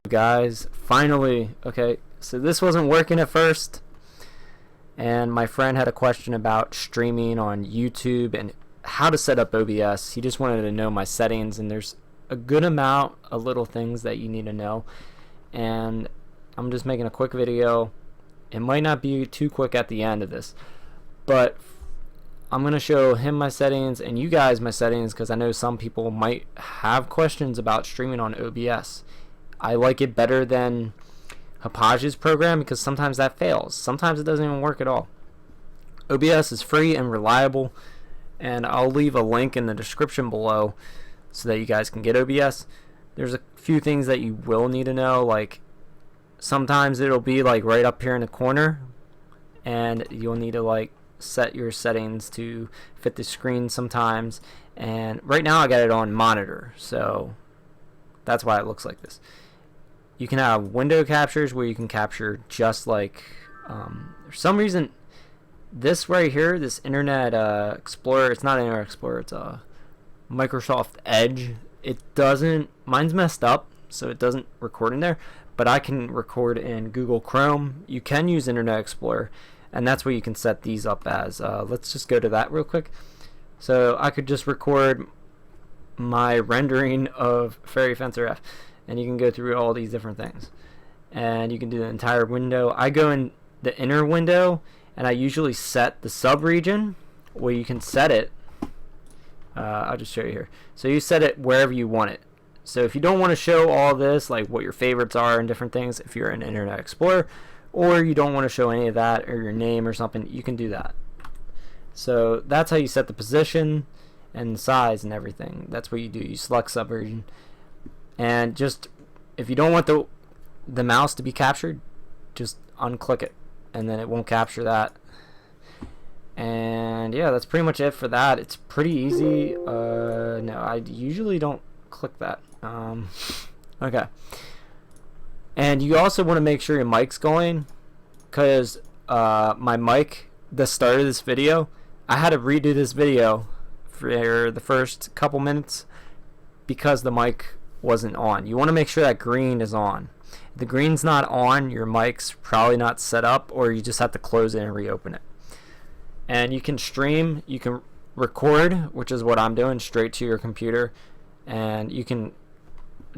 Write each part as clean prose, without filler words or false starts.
Guys, finally. Okay, so this wasn't working at first, and my friend had a question about streaming on YouTube and how to set up OBS. He just wanted to know my settings, and there's a good amount of little things that you need to know, and I'm just making a quick video. It might not be too quick at the end of this, but I'm going to show him my settings and you guys my settings, because I know some people might have questions about streaming on OBS. I like it better than Hippog's program because sometimes that fails. Sometimes it doesn't even work at all. OBS is free and reliable, and I'll leave a link in the description below so that you guys can get OBS. There's a few things that you will need to know, like sometimes it'll be like right up here in the corner, and you'll need to like set your settings to fit the screen sometimes. And right now I got it on monitor, so that's why it looks like this. You can have window captures where you can capture just like for some reason this right here, this Internet Explorer, it's not Internet Explorer, it's Microsoft Edge. It doesn't, mine's messed up, so it doesn't record in there, but I can record in Google Chrome. You can use Internet Explorer, and that's where you can set these up as. Let's just go to that real quick. So I could just record my rendering of Fairy Fencer F, and you can go through all these different things, and you can do the entire window. I go in the inner window, and I usually set the sub region where you can set it. I'll just show you here. So you set it wherever you want it. So if you don't want to show all this, like what your favorites are and different things, if you're in Internet Explorer, or you don't want to show any of that, or your name or something, you can do that. So that's how you set the position and size and everything. That's what you do. You select subregion, and just if you don't want the mouse to be captured, just unclick it, and then it won't capture that. And yeah, that's pretty much it for that. It's pretty easy. No, I usually don't click that. Okay. And you also want to make sure your mic's going, because my mic, the start of this video, I had to redo this video for the first couple minutes because the mic wasn't on. You want to make sure that green is on. If the green's not on, your mic's probably not set up, or you just have to close it and reopen it. And you can stream, you can record, which is what I'm doing, straight to your computer, and you can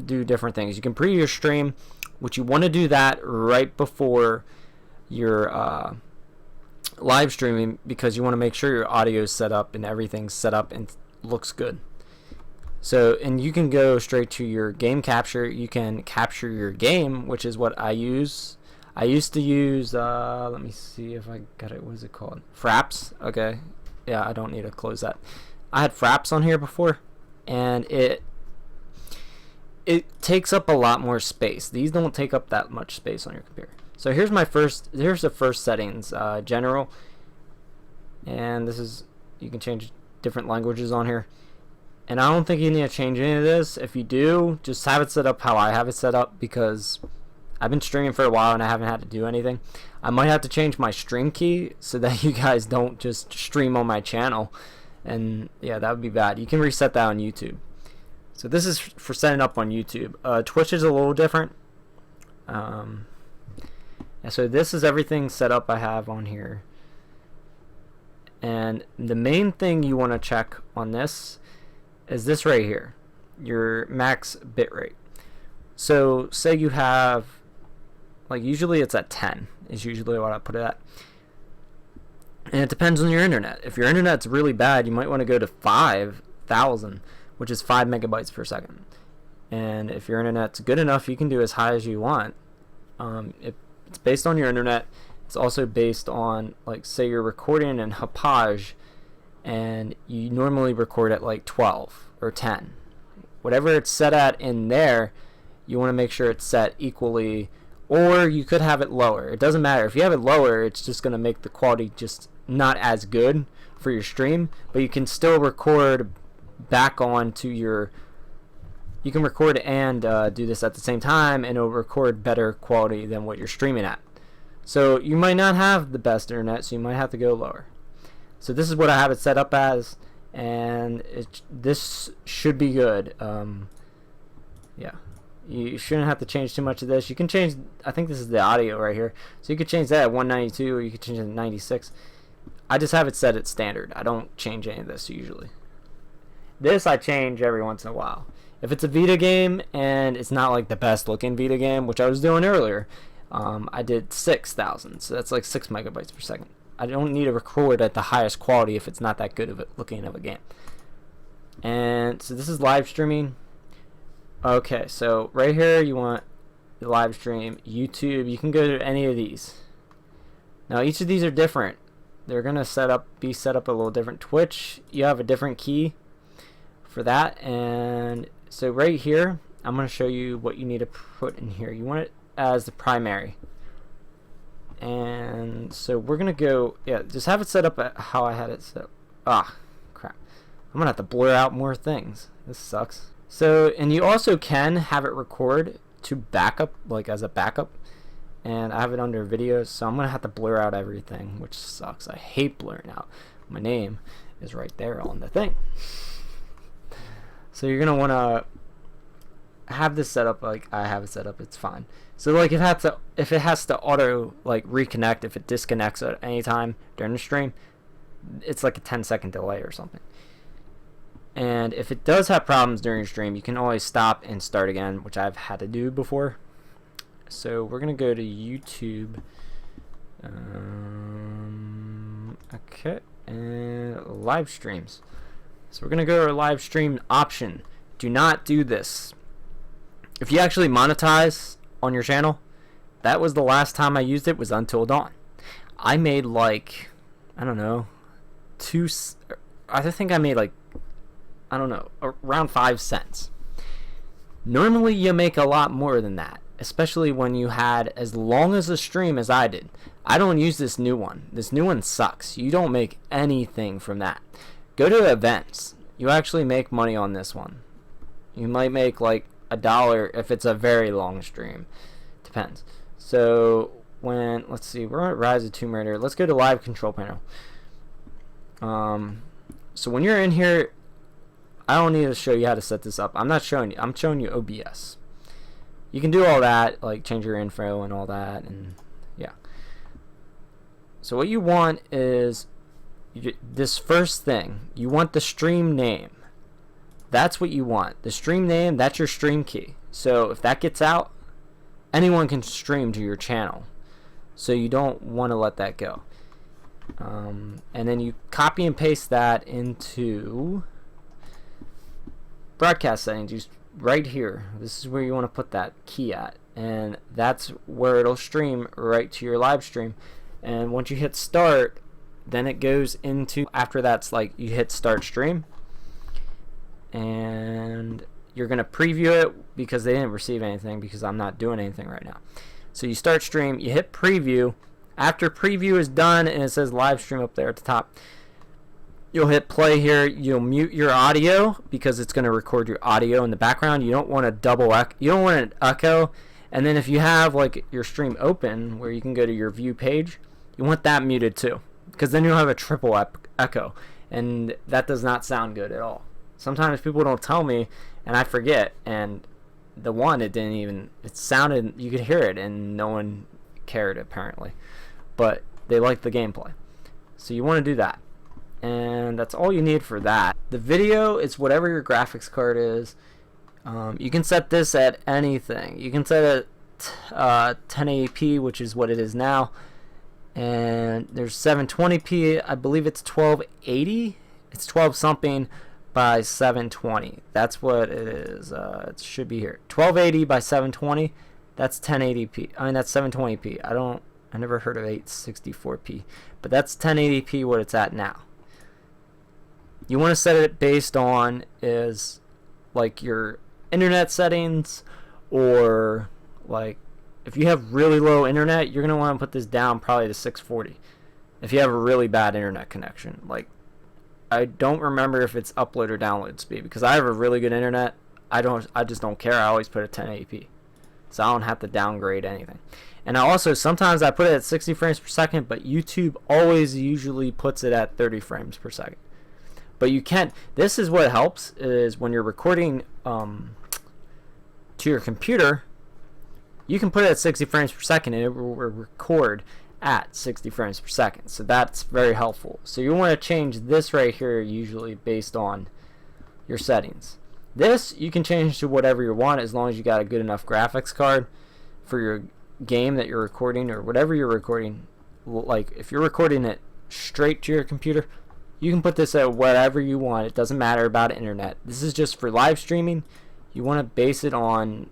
do different things. You can preview your stream, which you want to do that right before your live streaming, because you want to make sure your audio is set up and everything's set up and looks good. So, and you can go straight to your game capture. You can capture your game, which is what I use. I used to use, let me see if I got it, what is it called? Fraps, okay. Yeah, I don't need to close that. I had Fraps on here before, and it takes up a lot more space. These don't take up that much space on your computer. So here's the first settings, general, and this is, you can change different languages on here. And I don't think you need to change any of this. If you do, just have it set up how I have it set up, because I've been streaming for a while and I haven't had to do anything. I might have to change my stream key so that you guys don't just stream on my channel, and yeah, that would be bad. You can reset that on YouTube. So this is for setting up on YouTube. Twitch is a little different. And so this is everything set up I have on here. And the main thing you want to check on this is this right here, your max bitrate. So say you have, like, usually it's at 10 is usually what I put it at. And it depends on your internet. If your internet's really bad, you might want to go to 5,000, which is 5 megabytes per second. And if your internet's good enough, you can do as high as you want. It's based on your internet. It's also based on, like, say you're recording in Hippog, and you normally record at like 12 or 10. Whatever it's set at in there, you want to make sure it's set equally, or you could have it lower. It doesn't matter. If you have it lower, it's just going to make the quality just not as good for your stream, but you can still record back on to your, you can record and do this at the same time, and it'll record better quality than what you're streaming at. So you might not have the best internet, so you might have to go lower. So this is what I have it set up as, and this should be good. Yeah, You shouldn't have to change too much of this. You can change, I think this is the audio right here, so you could change that at 192 or you could change it to 96. I just have it set at standard. I don't change any of this usually. This I change every once in a while. If it's a Vita game and it's not like the best looking Vita game, which I was doing earlier, I did 6,000, so that's like 6 megabytes per second. I don't need to record at the highest quality if it's not that good of a looking of a game. And so this is live streaming. Okay, so right here you want the live stream, YouTube. You can go to any of these. Now each of these are different. They're gonna be set up a little different. Twitch, you have a different key for that. And so right here, I'm gonna show you what you need to put in here. You want it as the primary. And so we're gonna go, yeah, just have it set up at how I had it set up. Ah, crap. I'm gonna have to blur out more things. This sucks. So, and you also can have it record to backup, like as a backup. And I have it under videos, so I'm gonna have to blur out everything, which sucks. I hate blurring out. My name is right there on the thing. So you're gonna wanna have this set up like I have it set up. It's fine. So like if it has to auto like reconnect, if it disconnects at any time during the stream, it's like a 10-second delay or something. And if it does have problems during your stream, you can always stop and start again, which I've had to do before. So we're gonna go to YouTube. Okay, and live streams. So we're gonna go to our live stream option. Do not do this. If you actually monetize on your channel, that was the last time I used it, was Until Dawn. I made like, I don't know, I think I made like, I don't know, around 5 cents. Normally you make a lot more than that, especially when you had as long as a stream as I did. I don't use this new one. This new one sucks. You don't make anything from that. Go to events. You actually make money on this one. You might make like $1 if it's a very long stream. Depends. So when, let's see, we're at Rise of Tomb Raider. Let's go to live control panel. So when you're in here, I don't need to show you how to set this up. I'm not showing you. I'm showing you OBS. You can do all that, like change your info and all that, and yeah. So what you want is this first thing. You want the stream name. That's what you want. The stream name, that's your stream key. So if that gets out, anyone can stream to your channel. So you don't want to let that go. And then you copy and paste that into broadcast settings. Just right here. This is where you want to put that key at. And that's where it'll stream right to your live stream. And once you hit start, then it goes into, after that's like you hit start stream. And you're going to preview it because they didn't receive anything because I'm not doing anything right now. So you start stream, you hit preview. After preview is done and it says live stream up there at the top, you'll hit play here. You'll mute your audio because it's going to record your audio in the background. You don't want a double echo. You don't want an echo. And then if you have like your stream open where you can go to your view page, you want that muted too, because then you'll have a triple echo, and that does not sound good at all. Sometimes people don't tell me and I forget, and the one, it didn't even, it sounded, you could hear it and no one cared apparently, but they liked the gameplay. So you want to do that, and that's all you need for that. The video is whatever your graphics card is. You can set this at anything. You can set it 1080p, which is what it is now, and there's 720p. I believe it's 1280. It's 12 something by 720. That's what it is. It should be here. 1280 by 720. That's 1080p. I mean, that's 720p. I never heard of 864p, but that's 1080p what it's at now. You want to set it based on is like your internet settings, or like if you have really low internet, you're going to want to put this down probably to 640 if you have a really bad internet connection. Like, I don't remember if it's upload or download speed, because I have a really good internet. I just don't care. I always put it 1080p, so I don't have to downgrade anything. And I also, sometimes I put it at 60 frames per second, but YouTube always usually puts it at 30 frames per second. But you can, this is what helps, is when you're recording to your computer, you can put it at 60 frames per second and it will record at 60 frames per second. So that's very helpful. So you want to change this right here usually based on your settings. This you can change to whatever you want as long as you got a good enough graphics card for your game that you're recording or whatever you're recording. Like if you're recording it straight to your computer, you can put this at whatever you want. It doesn't matter about internet. This is just for live streaming. You want to base it on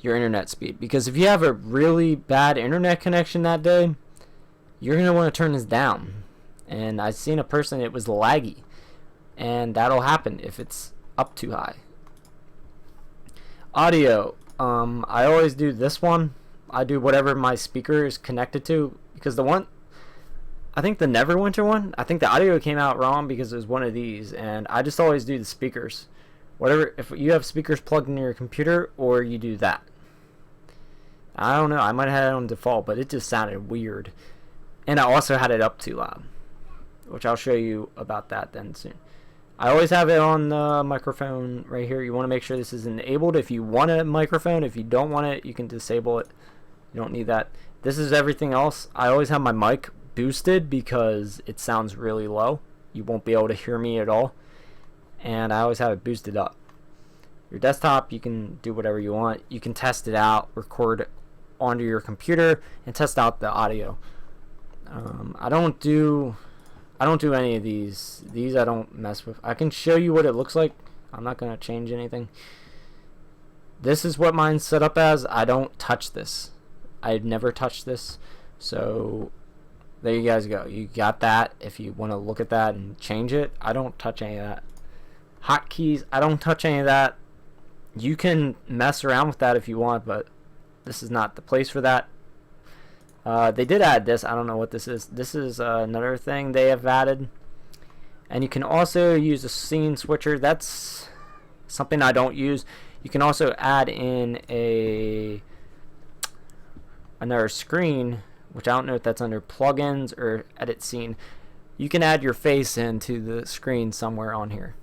your internet speed, because if you have a really bad internet connection that day, you're going to want to turn this down. And I've seen a person, it was laggy, and that'll happen if it's up too high. Audio, I always do this one. I do whatever my speaker is connected to, because the one, I think the Neverwinter one, I think the audio came out wrong because it was one of these, and I just always do the speakers. Whatever, if you have speakers plugged into your computer, or you do that. I don't know, I might have had it on default, but it just sounded weird. And I also had it up too loud, which I'll show you about that then soon. I always have it on the microphone right here. You want to make sure this is enabled if you want a microphone. If you don't want it, you can disable it. You don't need that. This is everything else. I always have my mic boosted because it sounds really low. You won't be able to hear me at all. And I always have it boosted up. Your desktop, you can do whatever you want. You can test it out, record onto your computer, and test out the audio. I don't do any of these. These I don't mess with. I can show you what it looks like. I'm not gonna change anything. This is what mine's set up as. I don't touch this. I've never touched this. So there you guys go. You got that. If you want to look at that and change it, I don't touch any of that. Hotkeys, I don't touch any of that. You can mess around with that if you want, but this is not the place for that. They did add this. I don't know what this is. This is another thing they have added. And you can also use a scene switcher. That's something I don't use. You can also add in another screen, which I don't know if that's under plugins or edit scene. You can add your face into the screen somewhere on here.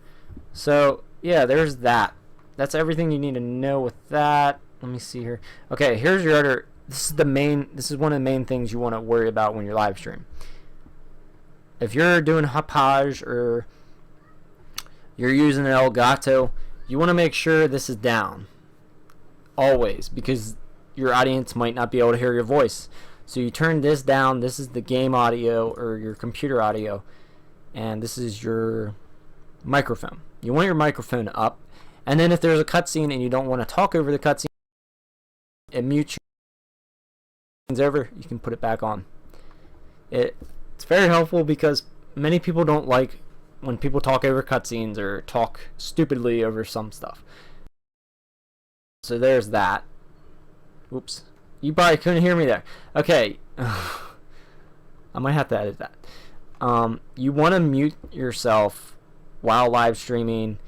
So yeah, there's that. That's everything you need to know with that. Let me see here. Okay, here's your other. This is one of the main things you want to worry about when you're live stream. If you're doing Hitbox or you're using an Elgato, you want to make sure this is down always, because your audience might not be able to hear your voice. So you turn this down. This is the game audio or your computer audio, and this is your microphone. You want your microphone up, and then if there's a cutscene and you don't want to talk over the cutscene, it mutes your over. You can put it back on. It's very helpful because many people don't like when people talk over cutscenes or talk stupidly over some stuff. So there's that. Oops. You probably couldn't hear me there. Okay. I might have to edit that. You want to mute yourself while live streaming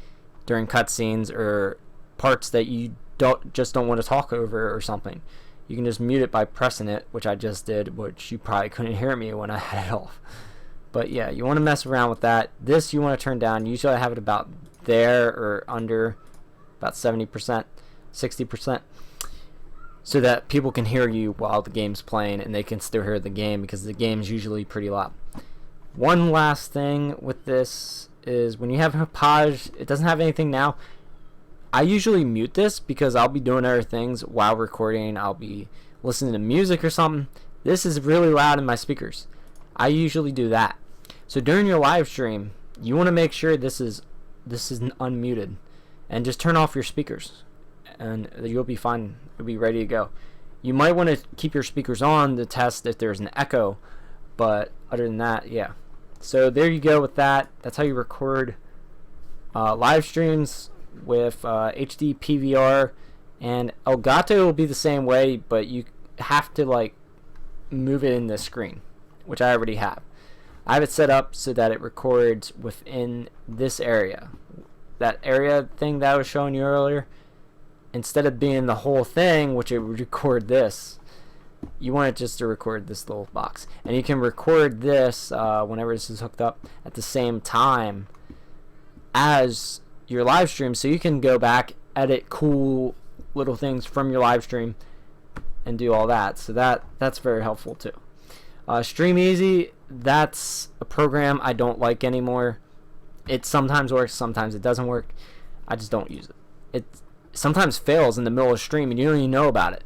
during cutscenes or parts that you don't want to talk over or something. You can just mute it by pressing it, which I just did, which you probably couldn't hear me when I had it off. But yeah, you want to mess around with that. This you want to turn down. Usually I have it about there or under, about 70%, 60%, so that people can hear you while the game's playing and they can still hear the game, because the game's usually pretty loud. One last thing with this is when you have Hitbox, it doesn't have anything now. I usually mute this because I'll be doing other things while recording. I'll be listening to music or something. This is really loud in my speakers. I usually do that. So during your live stream, you want to make sure this is unmuted, and just turn off your speakers, and you'll be fine. You'll be ready to go. You might want to keep your speakers on to test if there's an echo, but other than that, yeah. So there you go with that. That's how you record live streams with HD PVR, and Elgato will be the same way, but you have to like move it in the screen, which I already have. I have it set up so that it records within this area, that area thing that I was showing you earlier. Instead of being the whole thing, which it would record this, you want it just to record this little box. And you can record this whenever this is hooked up at the same time as your live stream, so you can go back edit cool little things from your live stream and do all that. So that's very helpful too. Stream Easy, that's a program I don't like anymore. It sometimes works, sometimes it doesn't work. I just don't use it. It sometimes fails in the middle of stream and you don't even know about it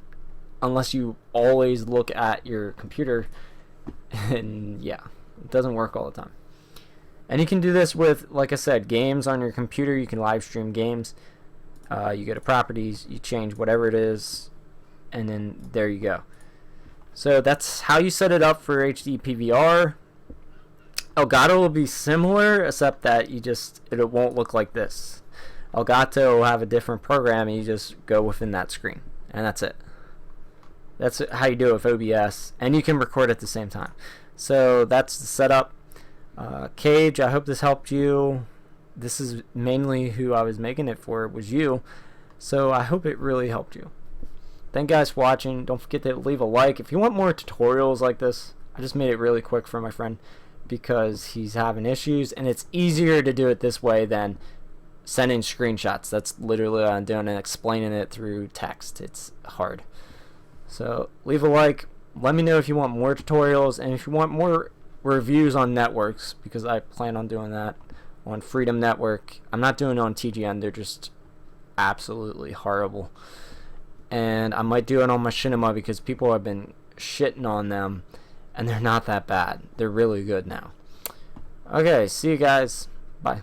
unless you always look at your computer. And yeah, it doesn't work all the time. And you can do this with, like I said, games on your computer. You can live stream games. You go to properties, you change whatever it is, and then there you go. So that's how you set it up for HD PVR. Elgato will be similar, except that it won't look like this. Elgato will have a different program, and you just go within that screen, and that's it. That's how you do it with OBS, and you can record at the same time. So that's the setup. Cage, I hope this helped you. This is mainly who I was making it for, was you. So I hope it really helped you. Thank you guys for watching. Don't forget to leave a like. If you want more tutorials like this, I just made it really quick for my friend because he's having issues, and it's easier to do it this way than sending screenshots. That's literally what I'm doing and explaining it through text. It's hard. So leave a like. Let me know if you want more tutorials and if you want more reviews on networks, because I plan on doing that on Freedom Network. I'm not doing it on TGN. They're just absolutely horrible. And I might do it on Machinima because people have been shitting on them and they're not that bad. They're really good now. Okay, see you guys. Bye.